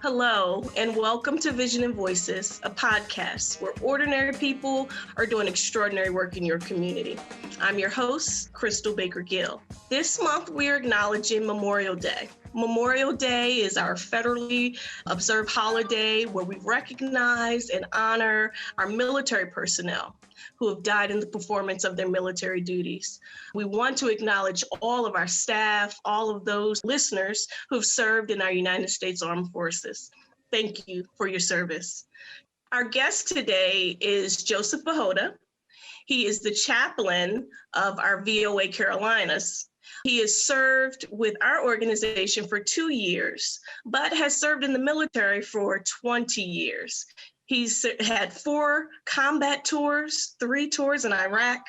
Hello, and welcome to Vision and Voices, a podcast where ordinary people are doing extraordinary work in your community. I'm your host, Crystal Baker-Gill. This month, we are acknowledging Memorial Day. Memorial Day is our federally observed holiday where we recognize and honor our military personnel who have died in the performance of their military duties. We want to acknowledge all of our staff, all of those listeners who have served in our United States Armed Forces. Thank you for your service. Our guest today is Joseph Bachota. He is the chaplain of our VOA Carolinas. He has served with our organization for 2 years, but has served in the military for 20 years. He's had 4 combat tours, 3 tours in Iraq,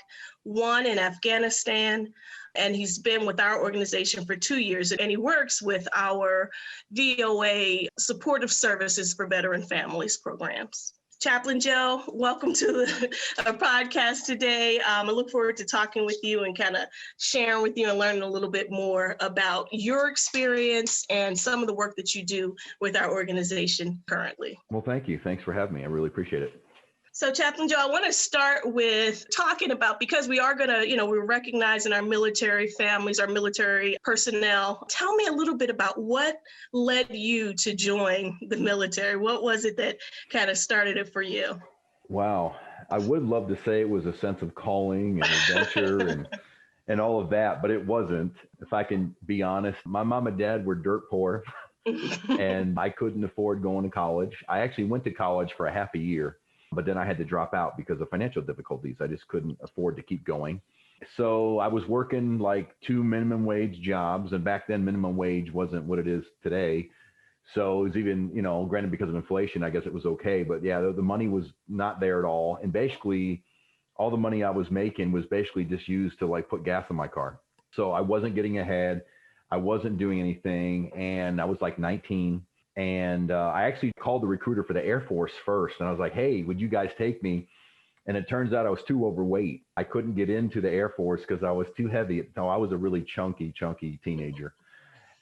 1 in Afghanistan, and he's been with our organization for 2 years, and he works with our VOA Supportive Services for Veteran Families programs. Chaplain Joe, welcome to the podcast today. I look forward to talking with you and kind of sharing with you and learning a little bit more about your experience and some of the work that you do with our organization currently. Well, thank you. Thanks for having me. I really appreciate it. So Chaplain Joe, I want to start with talking about, because we are going to, we're recognizing our military families, our military personnel. Tell me a little bit about what led you to join the military. What was it that kind of started it for you? Wow. I would love to say it was a sense of calling and adventure and all of that, but it wasn't. If I can be honest, my mom and dad were dirt poor and I couldn't afford going to college. I actually went to college for a half a year, but then I had to drop out because of financial difficulties. I just couldn't afford to keep going. So I was working like 2 minimum wage jobs. And back then, minimum wage wasn't what it is today. So it was even, granted because of inflation, I guess it was okay. But yeah, the money was not there at all. And basically, all the money I was making was basically just used to like put gas in my car. So I wasn't getting ahead. I wasn't doing anything. And I was like 19. And I actually called the recruiter for the Air Force first. And I was like, hey, would you guys take me? And it turns out I was too overweight. I couldn't get into the Air Force because I was too heavy. No, I was a really chunky teenager.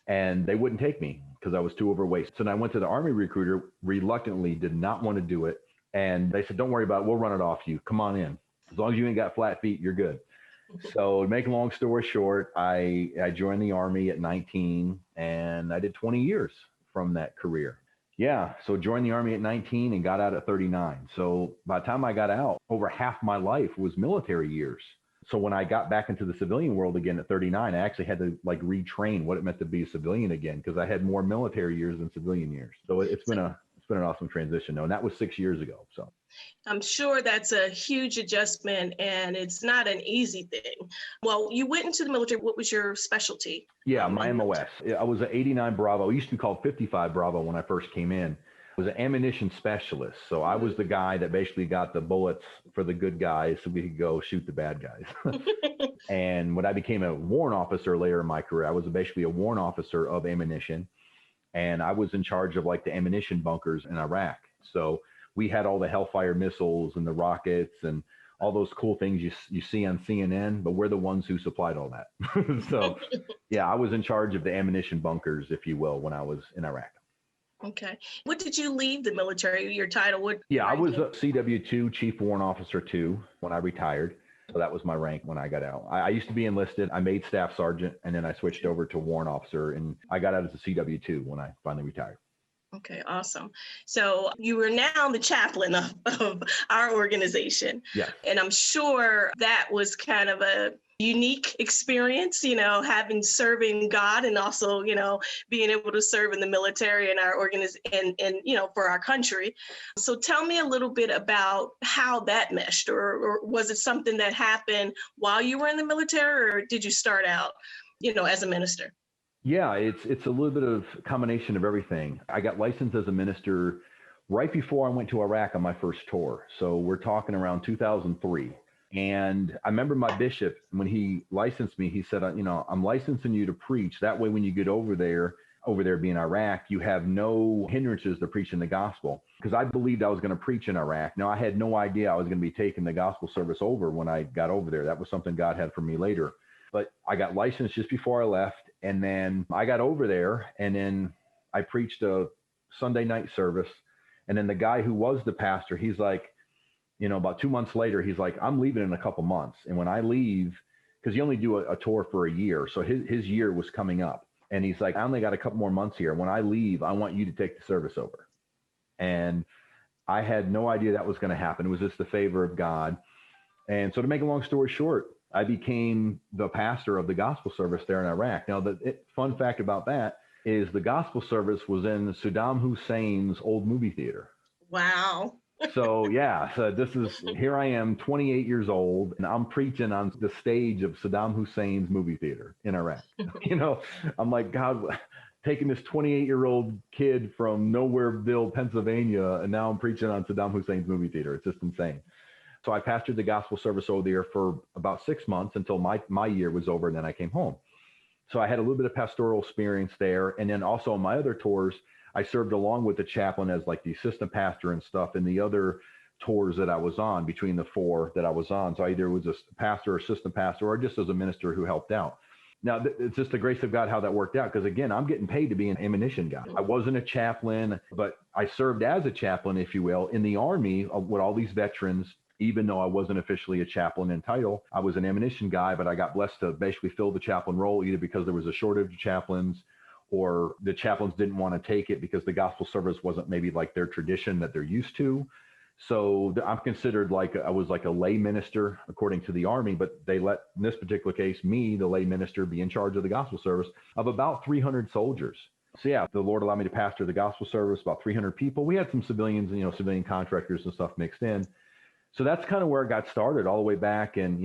And they wouldn't take me because I was too overweight. So then I went to the Army recruiter, reluctantly did not want to do it. And they said, don't worry about it. We'll run it off you. Come on in. As long as you ain't got flat feet, you're good. So to make a long story short, I joined the Army at 19 and I did 20 years from that career. Yeah. So joined the Army at 19 and got out at 39. So by the time I got out, over half my life was military years. So when I got back into the civilian world again at 39, I actually had to like retrain what it meant to be a civilian again, because I had more military years than civilian years. So it's been an awesome transition though. And that was 6 years ago. So I'm sure that's a huge adjustment and it's not an easy thing. Well, you went into the military. What was your specialty? Yeah, my MOS. I was an 89 Bravo. It used to be called 55 Bravo when I first came in. I was an ammunition specialist. So I was the guy that basically got the bullets for the good guys so we could go shoot the bad guys. And when I became a warrant officer later in my career, I was basically a warrant officer of ammunition. And I was in charge of like the ammunition bunkers in Iraq. So we had all the Hellfire missiles and the rockets and all those cool things you see on CNN, but we're the ones who supplied all that. So yeah, I was in charge of the ammunition bunkers, if you will, when I was in Iraq. Okay. What did you leave the military? Your title? What? Yeah, I was a CW2, Chief Warrant Officer 2 when I retired. So that was my rank when I got out. I used to be enlisted. I made Staff Sergeant, and then I switched over to Warrant Officer, and I got out as a CW2 when I finally retired. Okay, awesome. So you are now the chaplain of our organization. Yeah. And I'm sure that was kind of a unique experience, having serving God and also, being able to serve in the military and our organization and for our country. So tell me a little bit about how that meshed, or was it something that happened while you were in the military, or did you start out, as a minister? Yeah, it's a little bit of combination of everything. I got licensed as a minister right before I went to Iraq on my first tour. So we're talking around 2003. And I remember my bishop, when he licensed me, he said, I'm licensing you to preach. That way, when you get over there being Iraq, you have no hindrances to preaching the gospel. Because I believed I was going to preach in Iraq. Now, I had no idea I was going to be taking the gospel service over when I got over there. That was something God had for me later. But I got licensed just before I left. And then I got over there and then I preached a Sunday night service. And then the guy who was the pastor, he's like, about 2 months later, he's like, I'm leaving in a couple months. And when I leave, because you only do a tour for a year. So his year was coming up. And he's like, I only got a couple more months here. When I leave, I want you to take the service over. And I had no idea that was going to happen. It was just the favor of God. And so to make a long story short, I became the pastor of the gospel service there in Iraq. Now, the fun fact about that is the gospel service was in Saddam Hussein's old movie theater. Wow. So here I am, 28 years old, and I'm preaching on the stage of Saddam Hussein's movie theater in Iraq. I'm like, God, taking this 28-year-old kid from Nowhereville, Pennsylvania, and now I'm preaching on Saddam Hussein's movie theater. It's just insane. So I pastored the gospel service over there for about 6 months until my year was over, and then I came home. So I had a little bit of pastoral experience there. And then also on my other tours, I served along with the chaplain as like the assistant pastor and stuff in the other tours that I was on, between the 4 that I was on. So I either was a pastor or assistant pastor, or just as a minister who helped out. Now, it's just the grace of God how that worked out, because again, I'm getting paid to be an ammunition guy. I wasn't a chaplain, but I served as a chaplain, if you will, in the Army with all these veterans. Even though I wasn't officially a chaplain in title, I was an ammunition guy, but I got blessed to basically fill the chaplain role, either because there was a shortage of chaplains, or the chaplains didn't want to take it because the gospel service wasn't maybe like their tradition that they're used to. So I'm considered I was like a lay minister according to the Army, but they let, in this particular case, me, the lay minister, be in charge of the gospel service of about 300 soldiers. So yeah, the Lord allowed me to pastor the gospel service, about 300 people. We had some civilians, civilian contractors and stuff mixed in. So that's kind of where it got started, all the way back. And,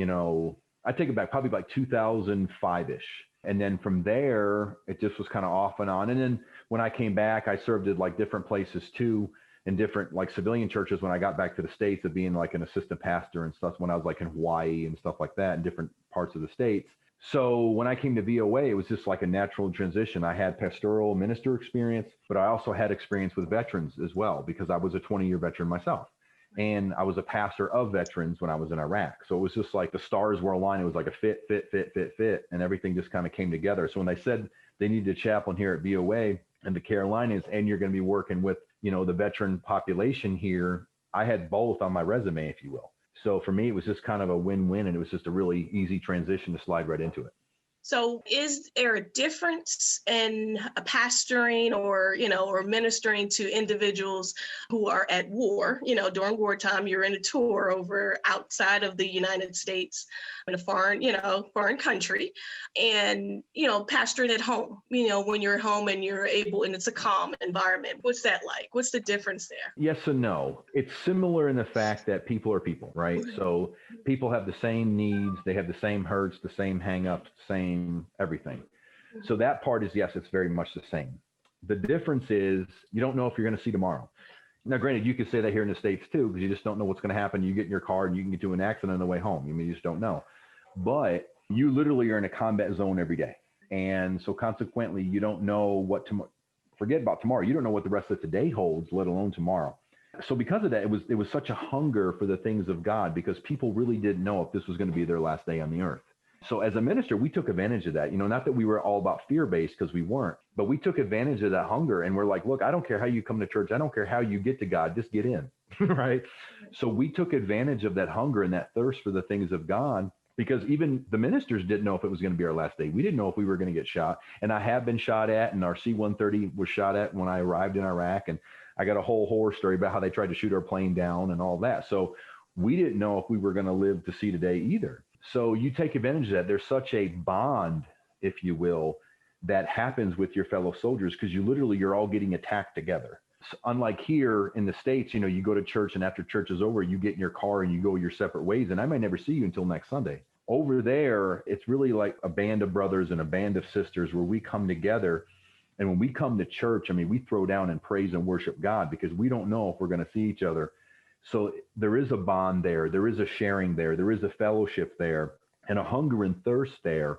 I take it back probably like 2005-ish. And then from there, it just was kind of off and on. And then when I came back, I served at like different places too, in different like civilian churches when I got back to the States, of being like an assistant pastor and stuff, when I was like in Hawaii and stuff like that, in different parts of the States. So when I came to VOA, it was just like a natural transition. I had pastoral minister experience, but I also had experience with veterans as well, because I was a 20-year veteran myself. And I was a pastor of veterans when I was in Iraq. So it was just like the stars were aligned. It was like a fit. And everything just kind of came together. So when they said they needed a chaplain here at VOA in the Carolinas, and you're going to be working with, the veteran population here, I had both on my resume, if you will. So for me, it was just kind of a win-win, and it was just a really easy transition to slide right into it. So is there a difference in pastoring or ministering to individuals who are at war? During wartime, you're in a tour over outside of the United States in a foreign country, and, pastoring at home, when you're at home and you're able, and it's a calm environment. What's that like? What's the difference there? Yes and no. It's similar in the fact that people are people, right? So people have the same needs. They have the same hurts, the same hangups, the same everything. So that part is, yes, it's very much the same. The difference is you don't know if you're going to see tomorrow. Now, granted, you could say that here in the States too, because you just don't know what's going to happen. You get in your car and you can get to an accident on the way home. You just don't know. But you literally are in a combat zone every day. And so consequently, you don't know what tomorrow, forget about tomorrow. You don't know what the rest of today holds, let alone tomorrow. So because of that, it was such a hunger for the things of God, because people really didn't know if this was going to be their last day on the earth. So as a minister, we took advantage of that. Not that we were all about fear-based, because we weren't, but we took advantage of that hunger. And we're like, look, I don't care how you come to church. I don't care how you get to God. Just get in, right? So we took advantage of that hunger and that thirst for the things of God, because even the ministers didn't know if it was going to be our last day. We didn't know if we were going to get shot. And I have been shot at, and our C-130 was shot at when I arrived in Iraq. And I got a whole horror story about how they tried to shoot our plane down and all that. So we didn't know if we were going to live to see today either. So you take advantage of that. There's such a bond, if you will, that happens with your fellow soldiers, because you're all getting attacked together. So unlike here in the States, you go to church, and after church is over, you get in your car and you go your separate ways. And I might never see you until next Sunday. Over there, it's really like a band of brothers and a band of sisters where we come together. And when we come to church, we throw down and praise and worship God, because we don't know if we're going to see each other. So there is a bond there. There is a sharing there. There is a fellowship there, and a hunger and thirst there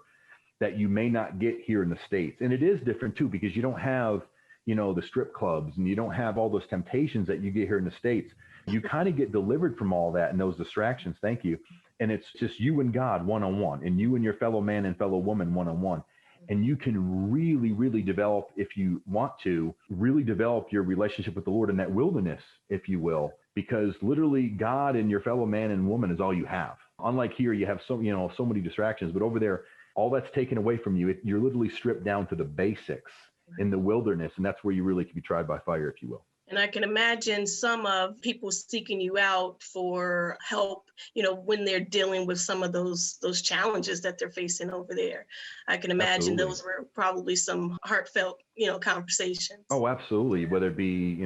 that you may not get here in the States. And it is different too, because you don't have, the strip clubs, and you don't have all those temptations that you get here in the States. You kind of get delivered from all that and those distractions. Thank you. And it's just you and God one-on-one, and you and your fellow man and fellow woman one-on-one. And you can really, really develop, if you want to, really develop your relationship with the Lord in that wilderness, if you will, because literally God and your fellow man and woman is all you have. Unlike here, you have so many distractions, but over there, all that's taken away from you. You're literally stripped down to the basics in the wilderness. And that's where you really can be tried by fire, if you will. And I can imagine some of people seeking you out for help, when they're dealing with some of those challenges that they're facing over there. I can imagine Absolutely. Those were probably some heartfelt, conversations. Oh, absolutely. Whether it be,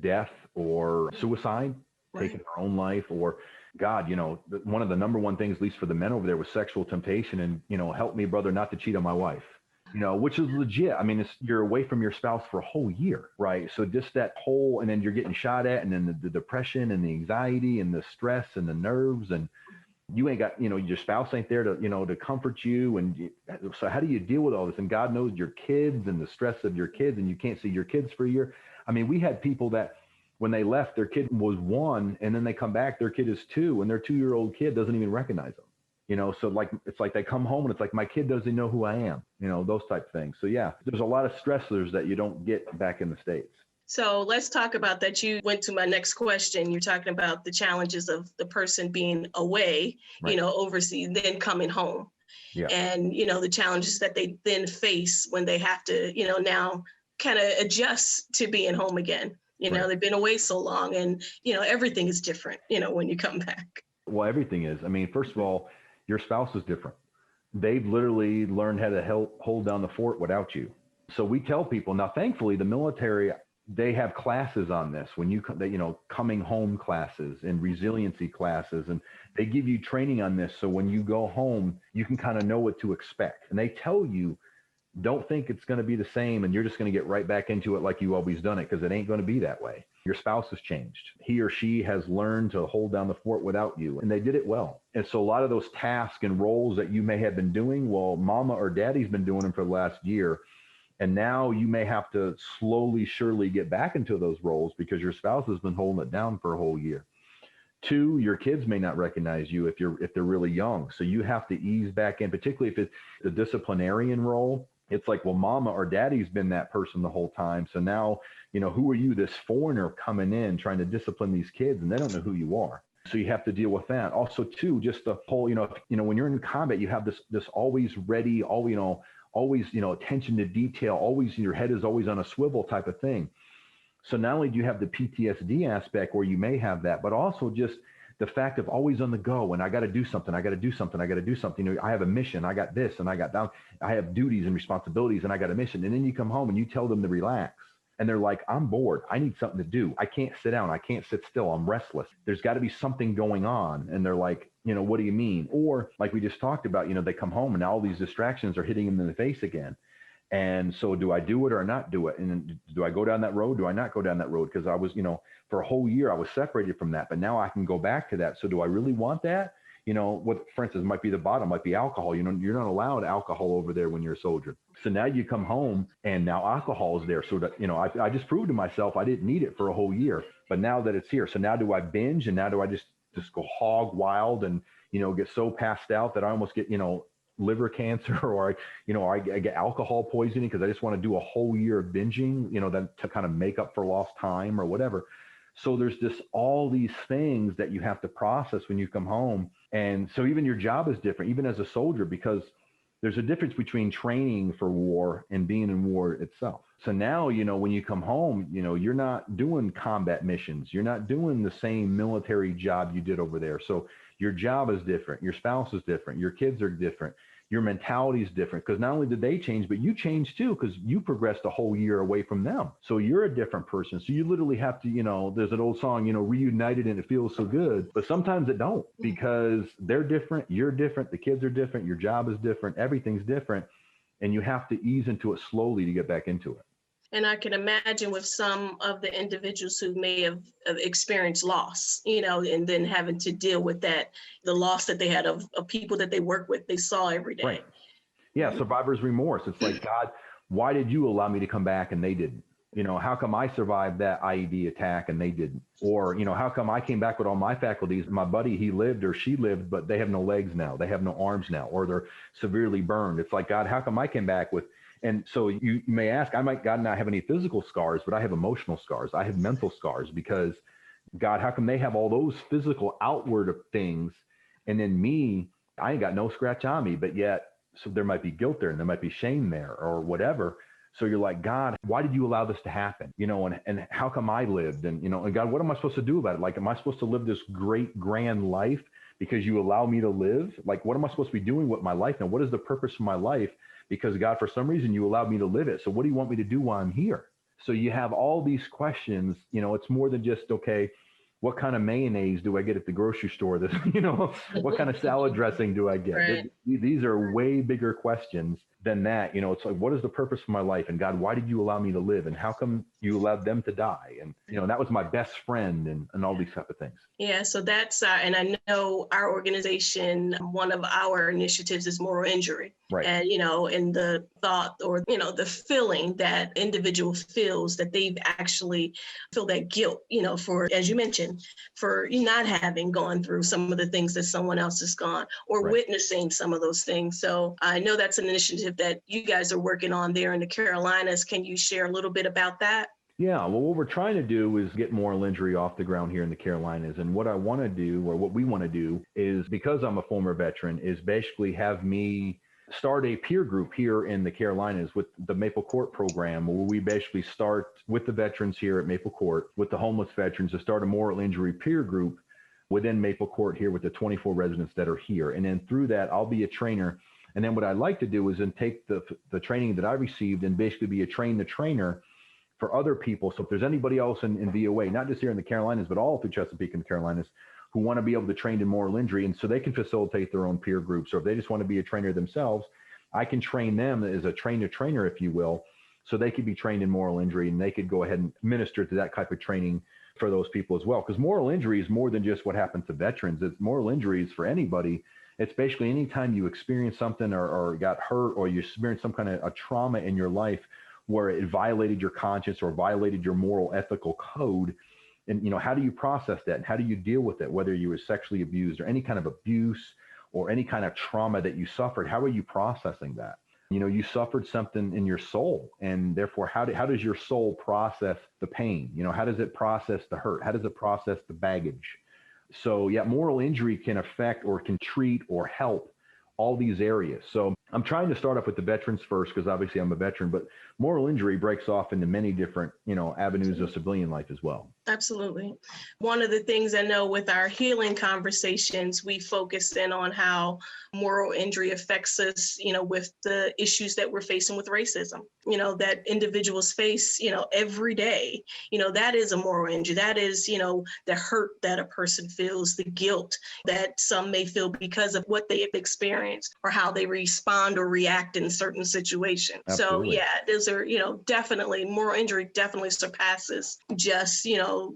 death or suicide, taking their own life, or God, one of the number one things, at least for the men over there, was sexual temptation. And, help me, brother, not to cheat on my wife. Which is legit. I mean, you're away from your spouse for a whole year, right? So just that whole, and then you're getting shot at, and then the depression and the anxiety and the stress and the nerves, and you ain't got, your spouse ain't there to, to comfort you. And so how do you deal with all this? And God knows your kids and the stress of your kids, and you can't see your kids for a year. I mean, we had people that when they left, their kid was 1, and then they come back, their kid is 2, and their 2-year-old kid doesn't even recognize them. So it's like they come home and it's like, my kid doesn't know who I am, those type of things. So yeah, there's a lot of stressors that you don't get back in the States. So let's talk about that. You went to my next question. You're talking about the challenges of the person being away, Right. Overseas, then coming home. Yeah. And, the challenges that they then face when they have to, now kind of adjust to being home again. Right. They've been away so long, and, everything is different, when you come back. Well, everything is. I mean, first of all, your spouse is different. They've literally learned how to help hold down the fort without you. So we tell people now, thankfully, the military, they have classes on this coming home classes and resiliency classes, and they give you training on this. So when you go home, you can kind of know what to expect. And they tell you, don't think it's going to be the same and you're just going to get right back into it like you always done it, because it ain't going to be that way. Your spouse has changed. He or she has learned to hold down the fort without you, and they did it well. And so a lot of those tasks and roles that you may have been doing, well, mama or daddy's been doing them for the last year. And now you may have to slowly, surely get back into those roles because your spouse has been holding it down for a whole year. 2, your kids may not recognize you if they're really young. So you have to ease back in, particularly if it's the disciplinarian role. It's like, well, mama or daddy's been that person the whole time. So now, who are you, this foreigner coming in trying to discipline these kids, and they don't know who you are. So you have to deal with that. Also, too, just the whole, when you're in combat, you have this always ready, always, attention to detail, always, your head is always on a swivel type of thing. So not only do you have the PTSD aspect where you may have that, but also just the fact of always on the go, and I got to do something. I have a mission. I got this and I got that. I have duties and responsibilities and I got a mission. And then you come home and you tell them to relax. And they're like, I'm bored. I need something to do. I can't sit down. I can't sit still. I'm restless. There's got to be something going on. And they're like, what do you mean? Or like we just talked about, they come home and now all these distractions are hitting them in the face again. And so do I do it or not do it? And do I go down that road? Do I not go down that road? Because I was, for a whole year, I was separated from that. But now I can go back to that. So do I really want that? What, for instance, might be the bottom, might be alcohol. You're not allowed alcohol over there when you're a soldier. So now you come home and now alcohol is there. So that, I just proved to myself I didn't need it for a whole year. But now that it's here, so now do I binge? And now do I just go hog wild and, get so passed out that I almost get, liver cancer, or I get alcohol poisoning because I just want to do a whole year of binging, that to kind of make up for lost time or whatever. So there's just all these things that you have to process when you come home. And so even your job is different, even as a soldier, because there's a difference between training for war and being in war itself. So now, when you come home, you're not doing combat missions. You're not doing the same military job you did over there. So your job is different. Your spouse is different. Your kids are different. Your mentality is different, because not only did they change, but you changed too, because you progressed a whole year away from them. So you're a different person. So you literally have to, there's an old song, reunited and it feels so good, but sometimes it don't, because they're different. You're different. The kids are different. Your job is different. Everything's different. And you have to ease into it slowly to get back into it. And I can imagine with some of the individuals who may have experienced loss, and then having to deal with that, the loss that they had of people that they work with, they saw every day. Right. Yeah. Survivor's remorse. It's like, God, why did you allow me to come back and they didn't? How come I survived that IED attack and they didn't? Or, how come I came back with all my faculties? My buddy, he lived or she lived, but they have no legs now. They have no arms now, or they're severely burned. It's like, God, how come I came back with, and so you may ask, I might, God, not have any physical scars, but I have emotional scars. I have mental scars because, God, how come they have all those physical outward things? And then me, I ain't got no scratch on me, but yet, so there might be guilt there and there might be shame there or whatever. So you're like, God, why did you allow this to happen? And how come I lived? And God, what am I supposed to do about it? Like, am I supposed to live this great, grand life because you allow me to live? Like, what am I supposed to be doing with my life now? What is the purpose of my life? Because God, for some reason, you allowed me to live it. So what do you want me to do while I'm here? So you have all these questions. It's more than just, okay, what kind of mayonnaise do I get at the grocery store? What kind of salad dressing do I get? Right. These are way bigger questions than that. It's like, what is the purpose of my life? And God, why did you allow me to live? And how come you allowed them to die? And, that was my best friend and all these type of things. Yeah, so that's, and I know our organization, one of our initiatives is moral injury. Right. And, in the thought or, the feeling that individual feels that they've actually feel that guilt, for, as you mentioned, for not having gone through some of the things that someone else has gone or Right. witnessing some of those things. So I know that's an initiative that you guys are working on there in the Carolinas. Can you share a little bit about that? Yeah, well, what we're trying to do is get moral injury off the ground here in the Carolinas. And what I want to do, or what we want to do, is, because I'm a former veteran, is basically have me start a peer group here in the Carolinas with the Maple Court program, where we basically start with the veterans here at Maple Court, with the homeless veterans, to start a moral injury peer group within Maple Court here with the 24 residents that are here. And then through that, I'll be a trainer. And then what I'd like to do is then take the training that I received and basically be a trainer for other people. So if there's anybody else in VOA, not just here in the Carolinas, but all through Chesapeake and the Carolinas, who want to be able to train in moral injury, and so they can facilitate their own peer groups, or if they just want to be a trainer themselves, I can train them as a trainer, if you will, so they could be trained in moral injury, and they could go ahead and minister to that type of training for those people as well. Because moral injury is more than just what happens to veterans. It's moral injuries for anybody. It's basically anytime you experience something or got hurt, or you experience some kind of a trauma in your life where it violated your conscience or violated your moral ethical code. And, how do you process that? And how do you deal with it? Whether you were sexually abused or any kind of abuse or any kind of trauma that you suffered, how are you processing that? You suffered something in your soul, and therefore, how does your soul process the pain? How does it process the hurt? How does it process the baggage? So yeah, moral injury can affect or can treat or help all these areas. So I'm trying to start off with the veterans first, because obviously I'm a veteran, but moral injury breaks off into many different, avenues of civilian life as well. Absolutely. One of the things I know with our healing conversations, we focus in on how moral injury affects us, with the issues that we're facing with racism, that individuals face, every day, that is a moral injury. That is, the hurt that a person feels, the guilt that some may feel because of what they have experienced or how they respond or react in certain situations. Absolutely. So yeah, those are, definitely moral injury definitely surpasses just,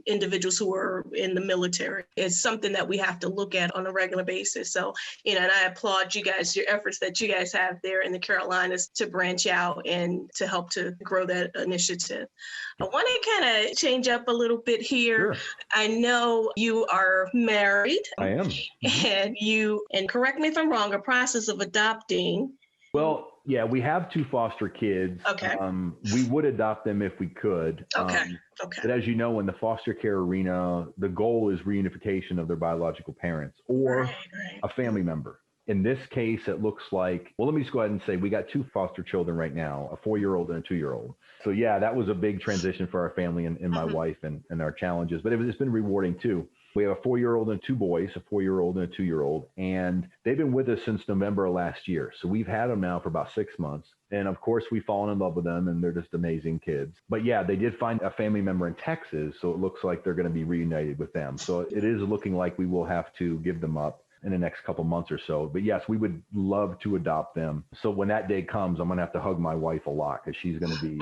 individuals who are in the military. It's something that we have to look at on a regular basis. So, and I applaud you guys, your efforts that you guys have there in the Carolinas to branch out and to help to grow that initiative. I want to kind of change up a little bit here. Sure. I know you are married. I am. And correct me if I'm wrong, a process of adopting. Well, yeah, we have 2 foster kids. Okay. We would adopt them if we could. Okay. But as you know, in the foster care arena, the goal is reunification of their biological parents or Right. a family member. In this case, it looks like, well, let me just go ahead and say we got 2 foster children right now, a 4-year-old and a 2-year-old. So yeah, that was a big transition for our family and my wife and our challenges, but it's been rewarding too. We have a 4-year-old and 2 boys, a 4-year-old and a 2-year-old, and they've been with us since November of last year. So we've had them now for about 6 months. And of course, we've fallen in love with them, and they're just amazing kids. But yeah, they did find a family member in Texas, so it looks like they're going to be reunited with them. So it is looking like we will have to give them up in the next couple months or so. But yes, we would love to adopt them. So when that day comes, I'm going to have to hug my wife a lot, because she's going to be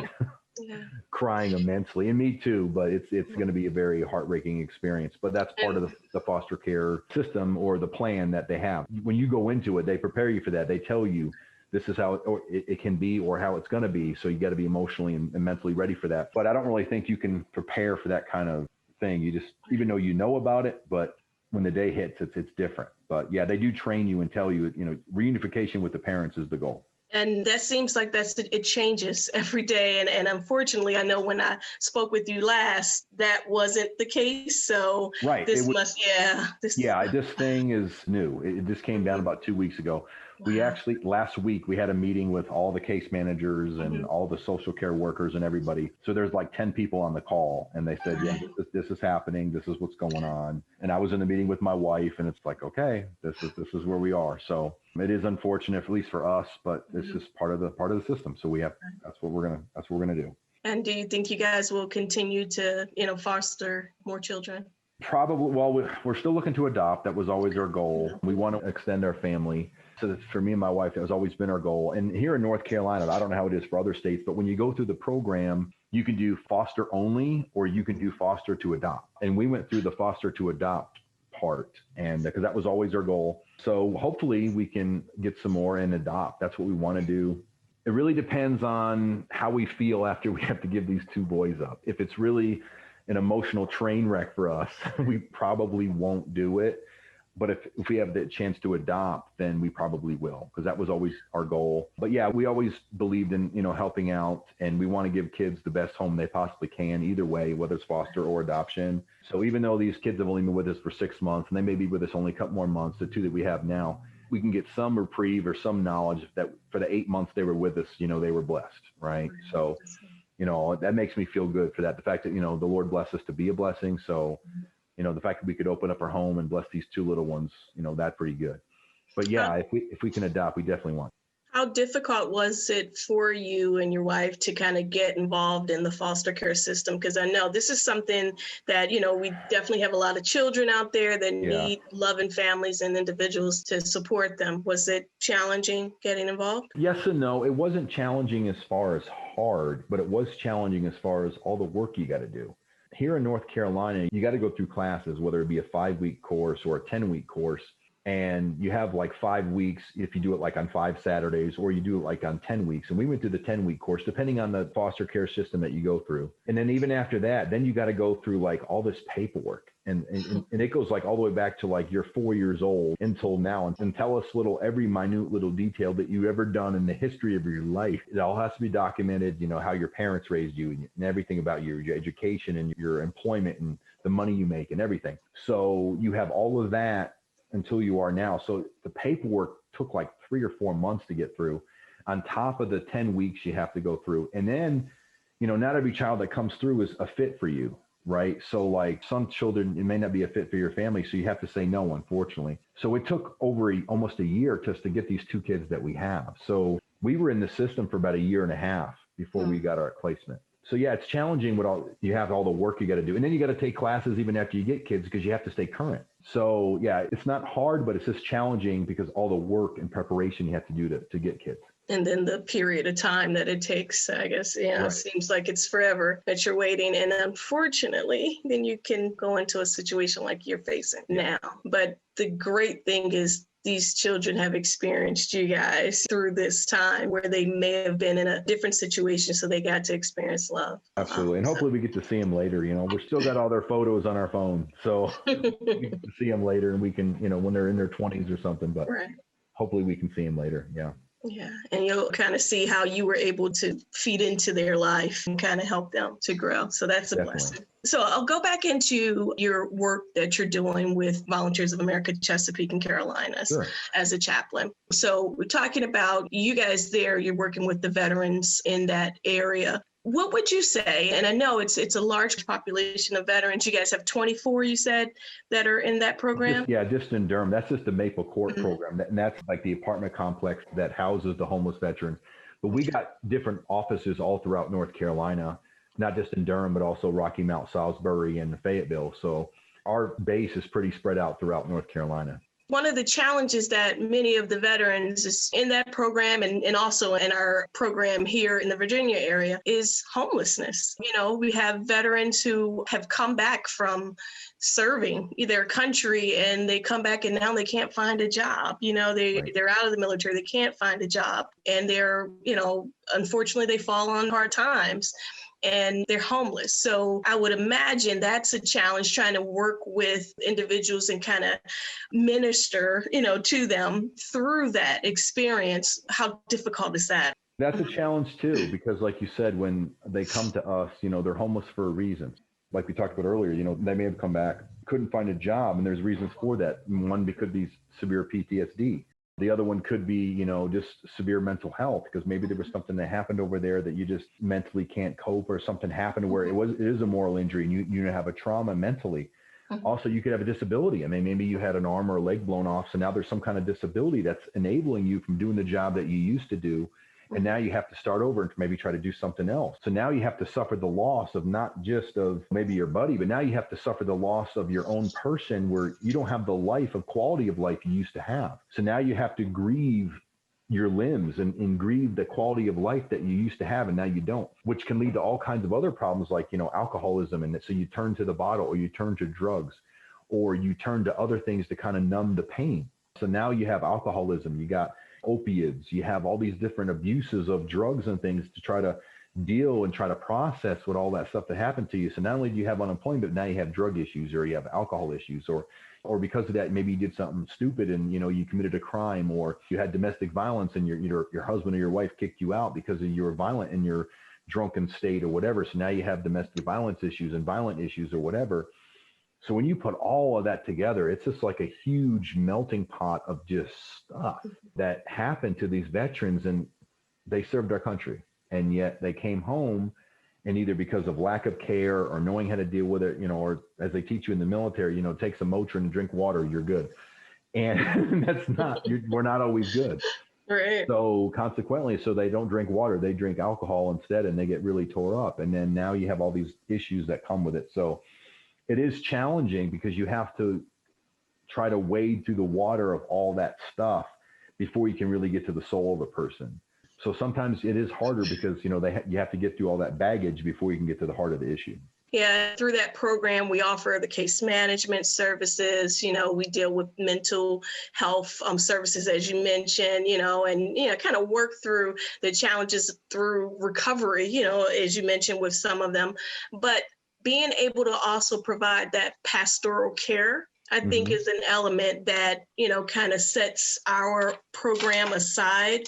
crying immensely, and me too, but it's going to be a very heartbreaking experience. But that's part of the foster care system or the plan that they have. When you go into it, they prepare you for that. They tell you this is how it can be or how it's going to be. So you got to be emotionally and mentally ready for that. But I don't really think you can prepare for that kind of thing. You just, even though you know about it, but when the day hits, it's different. But yeah, they do train you and tell you, reunification with the parents is the goal. And that seems like it changes every day. And unfortunately, I know when I spoke with you last, that wasn't the case. So right. This thing is new. It just came down about 2 weeks ago. Wow. We actually, last week, we had a meeting with all the case managers and all the social care workers and everybody. So there's like 10 people on the call, and they said, yeah, this is happening. This is what's going on. And I was in the meeting with my wife, and it's like, okay, this is where we are. So it is unfortunate, at least for us, but it's just part of the system. So that's what we're gonna do. And do you think you guys will continue to, foster more children? Probably. Well, we're still looking to adopt. That was always our goal. We want to extend our family. So for me and my wife, that has always been our goal. And here in North Carolina, I don't know how it is for other states, but when you go through the program, you can do foster only, or you can do foster to adopt. And we went through the foster to adopt part, and because that was always our goal. So hopefully we can get some more and adopt. That's what we want to do. It really depends on how we feel after we have to give these 2 boys up. If it's really an emotional train wreck for us, we probably won't do it. But if we have the chance to adopt, then we probably will, because that was always our goal. But yeah, we always believed in, helping out, and we want to give kids the best home they possibly can, either way, whether it's foster or adoption. So even though these kids have only been with us for 6 months, and they may be with us only a couple more months, the 2 that we have now, we can get some reprieve or some knowledge that for the 8 months they were with us, they were blessed, right? So, that makes me feel good for that. The fact that, the Lord blessed us to be a blessing. So, the fact that we could open up our home and bless these 2 little ones, that's pretty good. But yeah, if we can adopt, we definitely want. How difficult was it for you and your wife to kind of get involved in the foster care system? Because I know this is something that, we definitely have a lot of children out there that need loving families and individuals to support them. Was it challenging getting involved? Yes and no. It wasn't challenging as far as hard, but it was challenging as far as all the work you got to do. Here in North Carolina, you got to go through classes, whether it be a 5-week course or a 10-week course. And you have like 5 weeks if you do it like on 5 Saturdays, or you do it like on 10 weeks. And we went through the 10-week course, depending on the foster care system that you go through. And then even after that, then you got to go through like all this paperwork. And it goes like all the way back to like you're 4 years old until now, and tell us every minute little detail that you've ever done in the history of your life. It all has to be documented, how your parents raised you and everything about your education and your employment and the money you make and everything. So you have all of that until you are now. So the paperwork took like 3 or 4 months to get through, on top of the 10 weeks you have to go through. And then, not every child that comes through is a fit for you, right? So like some children, it may not be a fit for your family. So you have to say no, unfortunately. So it took over almost a year just to get these 2 kids that we have. So we were in the system for about 1.5 years before we got our placement. So yeah, it's challenging with all the work you got to do. And then you got to take classes even after you get kids, because you have to stay current. So yeah, it's not hard, but it's just challenging because all the work and preparation you have to do to get kids. And then the period of time that it takes, I guess, It seems like it's forever that you're waiting. And unfortunately, then you can go into a situation like you're facing now. But the great thing is these children have experienced you guys through this time where they may have been in a different situation, so they got to experience love. Absolutely. And hopefully we get to see them later. We're still got all their photos on our phone. So we get to see them later, and we can, when they're in their 20s or something, but hopefully we can see them later. Yeah. Yeah. And you'll kind of see how you were able to feed into their life and kind of help them to grow. So that's a blessing. So I'll go back into your work that you're doing with Volunteers of America, Chesapeake and Carolinas as a chaplain. So we're talking about you guys there, you're working with the veterans in that area. What would you say? And I know it's a large population of veterans. You guys have 24, you said, that are in that program? Just in Durham. That's just the Maple Court program. And that's like the apartment complex that houses the homeless veterans. But we got different offices all throughout North Carolina, not just in Durham, but also Rocky Mount, Salisbury, and Fayetteville. So our base is pretty spread out throughout North Carolina. One of the challenges that many of the veterans is in that program and also in our program here in the Virginia area is homelessness. We have veterans who have come back from serving their country and they come back and now they can't find a job. They're out of the military, they can't find a job, and they're, unfortunately they fall on hard times and they're homeless. So I would imagine that's a challenge, trying to work with individuals and kind of minister, to them through that experience. How difficult is that? That's a challenge too, because like you said, when they come to us, they're homeless for a reason. Like we talked about earlier, they may have come back, couldn't find a job, and there's reasons for that. One could be severe PTSD. The other one could be, just severe mental health, because maybe there was something that happened over there that you just mentally can't cope, or something happened where it is a moral injury and you have a trauma mentally. Mm-hmm. Also, you could have a disability. I mean, maybe you had an arm or a leg blown off. So now there's some kind of disability that's enabling you from doing the job that you used to do. And now you have to start over and maybe try to do something else. So now you have to suffer the loss of not just of maybe your buddy, but now you have to suffer the loss of your own person, where you don't have the life of quality of life you used to have. So now you have to grieve your limbs and grieve the quality of life that you used to have, and now you don't, which can lead to all kinds of other problems like, alcoholism. And so you turn to the bottle, or you turn to drugs, or you turn to other things to kind of numb the pain. So now you have alcoholism, you got opiates, you have all these different abuses of drugs and things to try to deal and try to process with all that stuff that happened to you. So not only do you have unemployment, but now you have drug issues, or you have alcohol issues, or because of that, maybe you did something stupid and, you committed a crime, or you had domestic violence and your husband or your wife kicked you out because you were violent in your drunken state or whatever. So now you have domestic violence issues and violent issues or whatever. So when you put all of that together, it's just like a huge melting pot of just stuff that happened to these veterans, and they served our country, and yet they came home, and either because of lack of care or knowing how to deal with it, or as they teach you in the military, take some Motrin and drink water, you're good. And we're not always good. Right. So consequently, so they don't drink water, they drink alcohol instead, and they get really tore up. And then now you have all these issues that come with it. So it is challenging because you have to try to wade through the water of all that stuff before you can really get to the soul of a person. So sometimes it is harder because, you have to get through all that baggage before you can get to the heart of the issue. Yeah, through that program, we offer the case management services. We deal with mental health services, as you mentioned, and, kind of work through the challenges through recovery, as you mentioned with some of them. But being able to also provide that pastoral care, I think, is an element that, kind of sets our program aside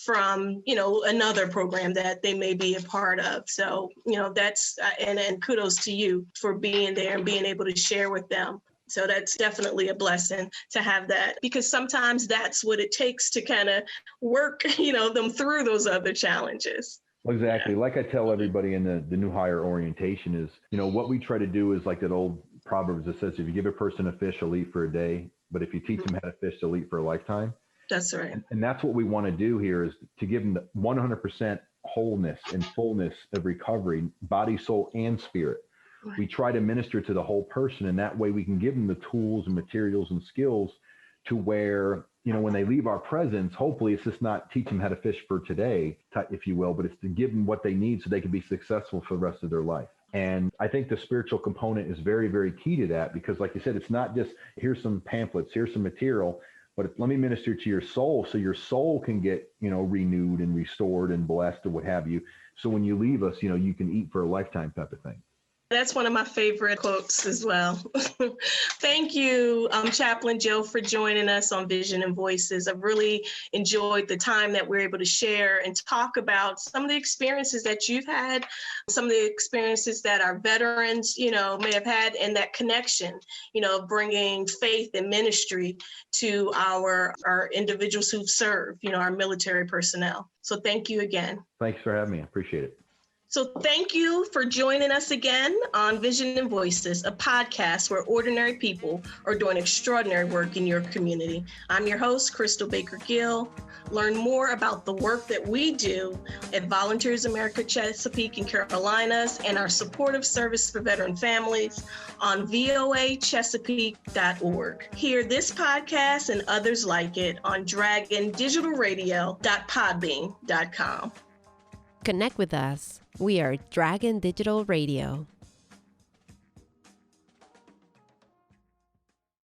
from, another program that they may be a part of. So, that's, and kudos to you for being there and being able to share with them. So that's definitely a blessing to have that, because sometimes that's what it takes to kind of work, them through those other challenges. Exactly. Like I tell everybody in the new hire orientation is, what we try to do is like that old Proverbs that says, if you give a person a fish, they'll eat for a day, but if you teach them how to fish, they'll eat for a lifetime. That's right. And that's what we want to do here, is to give them the 100% wholeness and fullness of recovery, body, soul, and spirit. Right. We try to minister to the whole person, and that way we can give them the tools and materials and skills to where, when they leave our presence, hopefully it's just not teach them how to fish for today, if you will, but it's to give them what they need so they can be successful for the rest of their life. And I think the spiritual component is very, very key to that, because like you said, it's not just here's some pamphlets, here's some material, but let me minister to your soul so your soul can get, renewed and restored and blessed or what have you. So when you leave us, you can eat for a lifetime type of thing. That's one of my favorite quotes as well. Thank you, Chaplain Joe, for joining us on Vision and Voices. I've really enjoyed the time that we're able to share and talk about some of the experiences that you've had, some of the experiences that our veterans, may have had, and that connection, bringing faith and ministry to our individuals who've served, our military personnel. So thank you again. Thanks for having me. I appreciate it. So thank you for joining us again on Vision and Voices, a podcast where ordinary people are doing extraordinary work in your community. I'm your host, Crystal Baker Gill. Learn more about the work that we do at Volunteers America Chesapeake and Carolinas and our supportive service for veteran families on voachesapeake.org. Hear this podcast and others like it on dragondigitalradio.podbean.com. Connect with us. We are Dragon Digital Radio.